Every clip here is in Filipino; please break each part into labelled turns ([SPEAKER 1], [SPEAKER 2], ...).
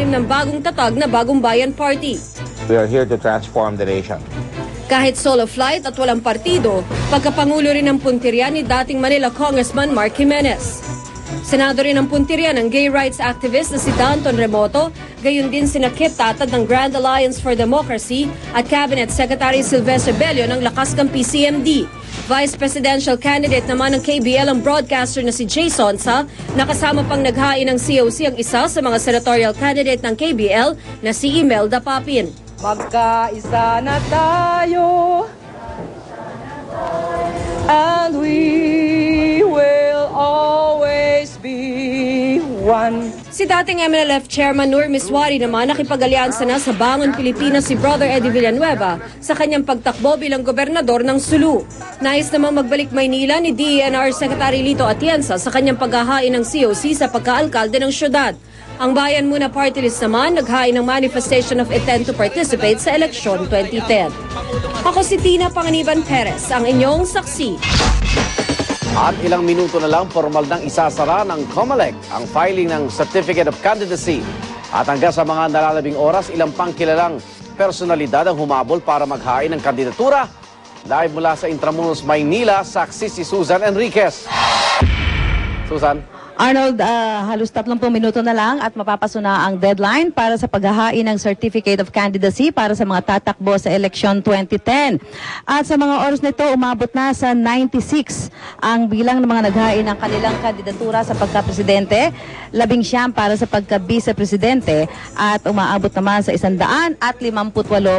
[SPEAKER 1] ng bagong tatag na Bagong Bayan Party.
[SPEAKER 2] We are here to transform the nation.
[SPEAKER 1] Kahit solo flight at walang partido, pagkapangulo rin ng puntirya ni dating Manila Congressman Mark Jimenez. Senado rin ang puntirya ng gay rights activist na si Danton Remoto, gayon din sina Kit Tatad ng Grand Alliance for Democracy at Cabinet Secretary Silvestre Bello ng Lakas Kampi CMD. Vice Presidential candidate naman ng KBL ang broadcaster na si Jay Sonsa, nakasama pang naghain ng COC ang isa sa mga senatorial candidate ng KBL na si Imelda Papin.
[SPEAKER 3] Magkaisa na tayo, and we will always be one.
[SPEAKER 1] Si dating MNLF Chairman Nur Miswari naman nakipag-alyansa na sa Bangon Pilipinas si Brother Eddie Villanueva sa kanyang pagtakbo bilang gobernador ng Sulu. Nais namang magbalik Maynila ni DENR Secretary Lito Atienza sa kanyang paghahain ng COC sa pagkaalkalde ng syudad. Ang Bayan Muna Party List naman naghain ng manifestation of intent to participate sa eleksyon 2010. Ako si Tina Panganiban Perez, ang inyong saksi.
[SPEAKER 4] At ilang minuto na lang, formal nang isasara ng COMELEC ang filing ng Certificate of Candidacy. At hanggang sa mga nalalabing oras, ilang pang kilalang personalidad ang humabol para maghain ng kandidatura. Live mula sa Intramuros, Maynila, saksi si Susan Enriquez. Susan?
[SPEAKER 5] Arnold, halos 30 minuto na lang at mapapasuna ang deadline para sa paghahain ng Certificate of Candidacy para sa mga tatakbo sa eleksyon 2010. At sa mga oras nito, umabot na sa 96 ang bilang ng mga naghain ng kanilang kandidatura sa pagka-presidente, 19 para sa pagka-vice-presidente at umaabot naman sa 158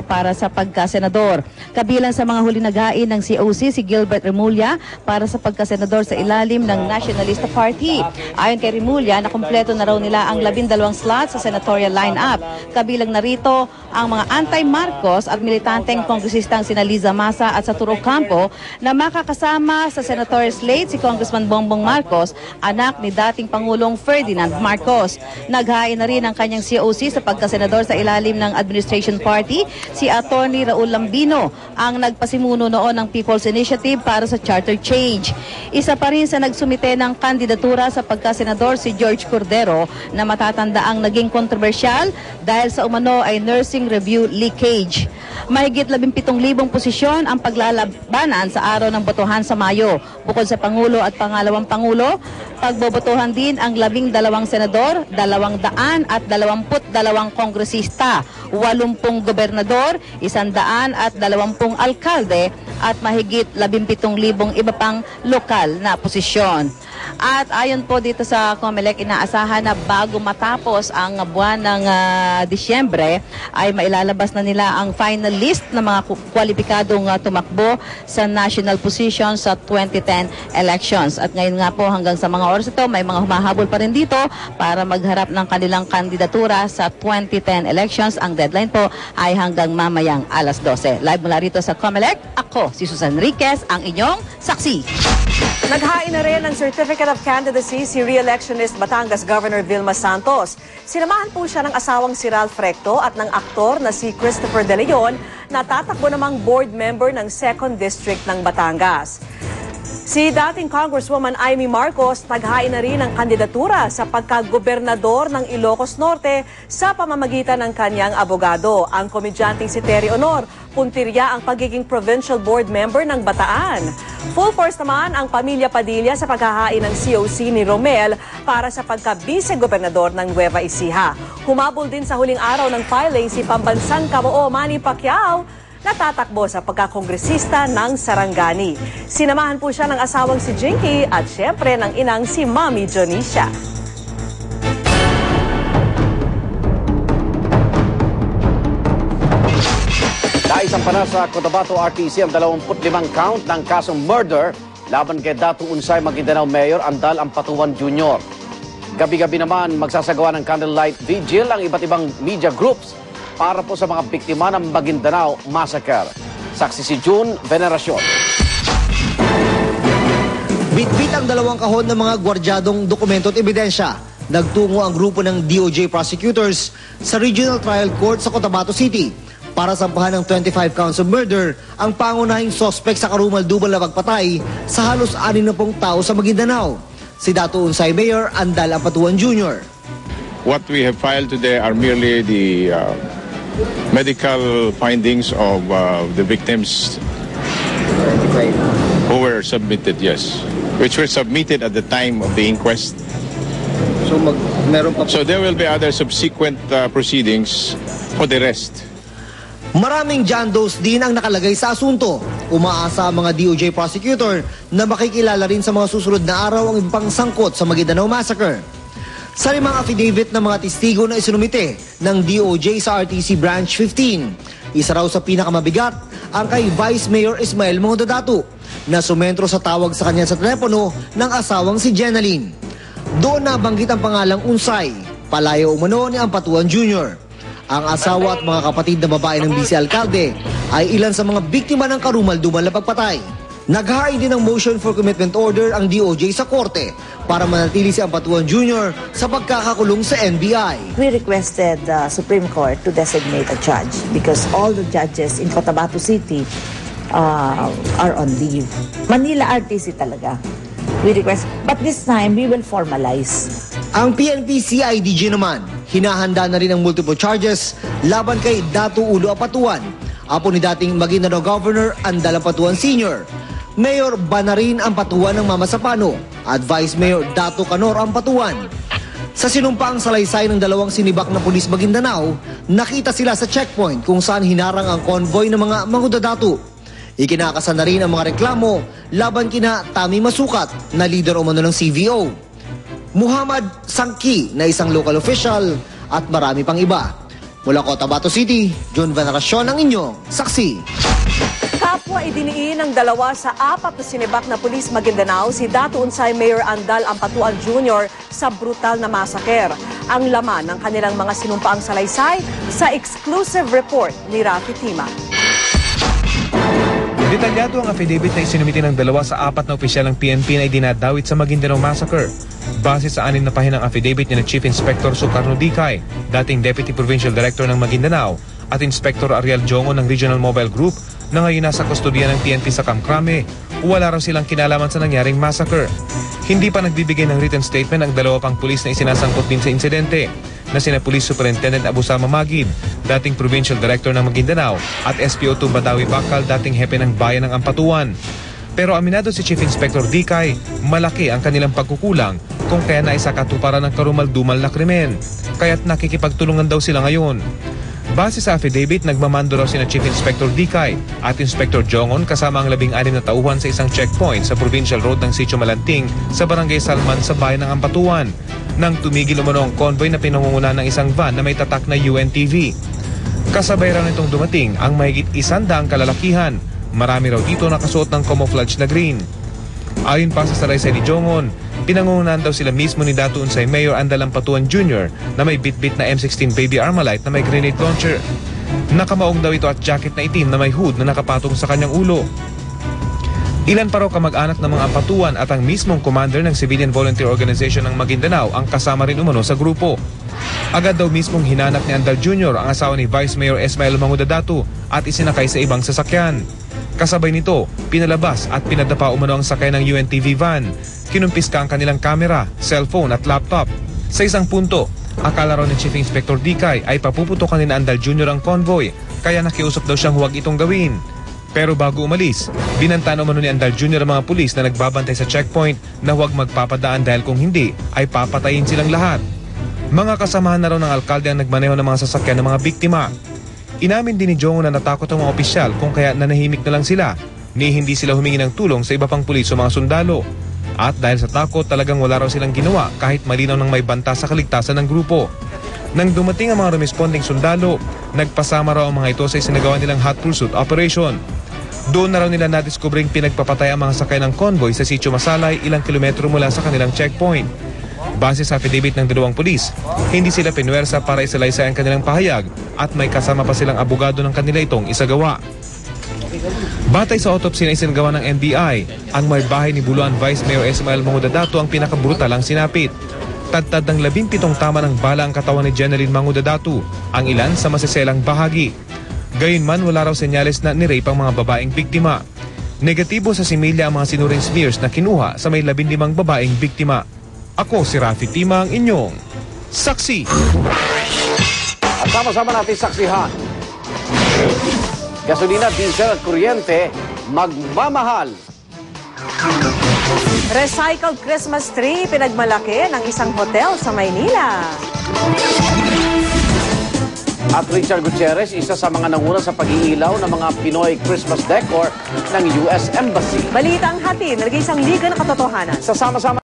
[SPEAKER 5] para sa pagka-senador. Kabilang sa mga huli naghain ng COC si Gilbert Remulla para sa pagka-senador sa ilalim ng Nationalista Party. Ayon kay Remulla, nakumpleto na raw nila ang 12 slots sa senatorial lineup. Kabilang na rito ang mga anti-Marcos at militanteng kongresistang sina Liza Masa at Saturo Campo na makakasama sa senatorial slate si Congressman Bongbong Marcos, anak ni dating Pangulong Ferdinand Marcos. Naghain na rin ang kanyang COC sa pagkasenador sa ilalim ng Administration Party, si Atty. Raul Lambino, ang nagpasimuno noon ng People's Initiative para sa Charter Change. Isa pa rin sa nagsumite ng kandidatura sa pagkasenador si George Cordero na matatandaang naging kontrobersyal dahil sa umano ay nursing review leakage. Mahigit 17,000 posisyon ang paglalabanan sa araw ng botohan sa Mayo. Bukod sa Pangulo at Pangalawang Pangulo, pagbobotohan din ang 12 senador, 222 kongresista, 80 gobernador, 120 alkalde at mahigit 17,000 iba pang lokal na posisyon. At ayon po dito sa COMELEC, inaasahan na bago matapos ang buwan ng Disyembre ay mailalabas na nila ang final list ng mga kwalipikadong tumakbo sa national position sa 2010 elections. At ngayon nga po hanggang sa mga oras ito, may mga humahabol pa rin dito para magharap ng kanilang kandidatura sa 2010 elections. Ang deadline po ay hanggang mamayang alas 12. Live mula rito sa COMELEC, ako si Susan Enriquez, ang inyong saksi.
[SPEAKER 6] Naghain na rin ng Certificate of Candidacy si re-electionist Batangas Governor Vilma Santos. Sinamahan po siya ng asawang si Ralph Recto at ng aktor na si Christopher De Leon na tatakbo namang board member ng 2nd District ng Batangas. Si dating Congresswoman Amy Marcos naghain na rin ng kandidatura sa pagkagobernador ng Ilocos Norte sa pamamagitan ng kanyang abogado. Ang komedyanteng si Terry Honor, puntirya ang pagiging provincial board member ng Bataan. Full force naman ang pamilya Padilla sa paghahain ng COC ni Romel para sa pagka-vice-gobernador ng Nueva Ecija. Humabol din sa huling araw ng filing si pambansang kabuo Manny Pacquiao na tatakbo sa pagkakongresista ng Sarangani. Sinamahan po siya ng asawang si Jinky at syempre ng inang si Mami Jonicia.
[SPEAKER 4] Naisampa na sa Cotabato RTC ang 25 count ng kasong murder laban kay Datu Unsay Maguindanao Mayor Andal Ampatuan Jr. Gabi-gabi naman magsasagawa ng candlelight vigil ang iba't ibang media groups para po sa mga biktima ng Maguindanao Massacre. Saksi si June Veneracion.
[SPEAKER 7] Bitbit ang 2 kahon ng mga gwardyadong dokumento at ebidensya. Nagtungo ang grupo ng DOJ prosecutors sa Regional Trial Court sa Cotabato City para sampahan ng 25 counts of murder ang pangunahing suspect sa karumal-dumal na pagpatay sa halos 60 tao sa Maguindanao, si Datu Unsay Mayor Andal Ampatuan Jr.
[SPEAKER 8] what we have filed today are merely the medical findings of the victims who were submitted, yes, which were submitted at the time of the inquest. So there will be other subsequent proceedings for the rest.
[SPEAKER 7] Maraming John Does din ang nakalagay sa asunto. Umaasa ang mga DOJ prosecutor na makikilala rin sa mga susunod na araw ang ibang sangkot sa Maguindanao Massacre. Sa limang affidavit ng mga testigo na isinumite ng DOJ sa RTC Branch 15, isa raw sa pinakamabigat ang kay Vice Mayor Ismael Mangudadatu na sumentro sa tawag sa kanya sa telepono ng asawang si Jenaline. Doon nabanggit ang pangalang Unsay, palayo umano ni Ampatuan Jr. Ang asawa at mga kapatid na babae ng vice-alkalde ay ilan sa mga biktima ng karumal-dumal na pagpatay. Naghain din ng motion for commitment order ang DOJ sa korte para manatili si Ampatuan Jr. sa pagkakakulong sa NBI.
[SPEAKER 9] We requested the Supreme Court to designate a judge because all the judges in Cotabato City are on leave. Manila RTC talaga. We request, but this time we will formalize.
[SPEAKER 7] Ang PNP CIDG naman, hinahanda na rin ang multiple charges laban kay Datu Ulo Apatuan, apo ni dating Maguindanao Governor Andal Apatuan Sr., Mayor Banarin Ampatuan ng Mama Sapano at Vice Mayor Datu Canor Ampatuan. Sa sinumpaang salaysay ng dalawang sinibak na pulis Maguindanao, nakita sila sa checkpoint kung saan hinarang ang convoy ng mga Mangudadatu. Ikinakasan na rin ang mga reklamo laban kina Tami Masukat na leader umano ng CVO, Muhammad Sangki na isang local official at marami pang iba. Mula Cotabato City, John Veneracion ang inyong saksi.
[SPEAKER 6] Kapwa idiniin ng dalawa sa 4 na sinibak na pulis Maguindanao si Datu Unsay Mayor Andal Ampatuan Jr. sa brutal na massacre. Ang laman ng kanilang mga sinumpaang salaysay sa exclusive report ni Rafi Tima.
[SPEAKER 10] Detalyado ang affidavit na isinumite ng dalawa sa 4 na opisyal ng PNP na idinadawit sa Maguindanao Massacre. Base sa 6 na pahinang affidavit ni na Chief Inspector Sukarno Dicay, dating Deputy Provincial Director ng Maguindanao, at Inspector Ariel Jongo ng Regional Mobile Group na ngayon nasa kustodiya ng PNP sa Kamkrame, wala raw silang kinalaman sa nangyaring massacre. Hindi pa nagbibigay ng written statement ang dalawa pang pulis na isinasangkot din sa insidente na sina Police Superintendent Abusama Magid, dating Provincial Director ng Maguindanao, at SPO2 Badawi Bakal, dating hepe ng bayan ng Ampatuan. Pero aminado si Chief Inspector Dicay, malaki ang kanilang pagkukulang kung kaya naisakatuparan ng karumal-dumal na krimen. Kaya't nakikipagtulungan daw sila ngayon. Base sa affidavit, nagmamando raw sina Chief Inspector Dicay at Inspector Jongon kasama ang 16 na tauhan sa isang checkpoint sa Provincial Road ng Sitio Malanting sa Barangay Salman sa bayan ng Ampatuan nang tumigil umano ang convoy na pinangungunahan ng isang van na may tatak na UNTV. Kasabay raw nitong dumating ang mahigit 100 kalalakihan. Marami raw dito nakasuot ng camouflage na green. Ayon pa sa salaysay ni Jongon, pinangungunahan daw sila mismo ni Datu Unsay Mayor Andal Ampatuan Jr. na may bitbit na M16 Baby Armalite na may grenade launcher. Nakamaong daw ito at jacket na itim na may hood na nakapatong sa kanyang ulo. Ilan pa raw kamag-anak ng mga Ampatuan at ang mismong commander ng Civilian Volunteer Organization ng Maguindanao ang kasama rin umano sa grupo. Agad daw mismong hinanap ni Andal Jr. ang asawa ni Vice Mayor Ismael Mangudadatu at isinakay sa ibang sasakyan. Kasabay nito, pinalabas at pinadapa umano ang sakay ng UNTV van. Kinumpiska ang kanilang kamera, cellphone at laptop. Sa isang punto, akala raw ni Chief Inspector Dicay ay papuputukan ni Andal Jr. ang convoy, kaya nakiusap daw siyang huwag itong gawin. Pero bago umalis, binantaan umano ni Andal Jr. ang mga pulis na nagbabantay sa checkpoint na huwag magpapadaan dahil kung hindi ay papatayin silang lahat. Mga kasamahan na raw ng alkalde ang nagmaneho ng mga sasakyan ng mga biktima. Inamin din ni Jongo na natakot ang mga opisyal kung kaya nanahimik na lang sila ni hindi sila humingi ng tulong sa iba pang pulis o mga sundalo. At dahil sa takot talagang wala raw silang ginawa kahit malinaw nang may banta sa kaligtasan ng grupo. Nang dumating ang mga responding sundalo, nagpasama raw ang mga ito sa isinagawa nilang hot pursuit operation. Doon na raw nila nadiskubring pinagpapatay ang mga sakay ng convoy sa Sitio Masalay ilang kilometro mula sa kanilang checkpoint. Base sa affidavit ng dalawang pulis, hindi sila pinuwersa para isalaysay ang kanilang pahayag at may kasama pa silang abogado ng kanila itong isagawa. Batay sa autopsy na isinagawa ng NBI, ang may bahay ni Buluan Vice Mayor Ismael Mangudadatu ang pinakabrutal ang sinapit. Tadtad ng 17 tama ng bala ang katawan ni Jenaline Mangudadatu, ang ilan sa masiselang bahagi. Gayunman wala raw senyales na ni-rape ang mga babaeng biktima. Negatibo sa similya ang mga sinuring smears na kinuha sa may 15 babaeng biktima. Ako si Rafi Tima ang inyong Saksi.
[SPEAKER 4] At sama-sama natin saksihan. Gasolina, diesel at kuryente magmamahal.
[SPEAKER 6] Recycled Christmas tree pinagmalaki ng isang hotel sa Maynila.
[SPEAKER 4] At Richard Gutierrez, isa sa mga nanguna sa pag-iilaw ng mga Pinoy Christmas decor ng US Embassy.
[SPEAKER 6] Balitang hatid, nalagay isang liga ng katotohanan.
[SPEAKER 4] Sa sama-sama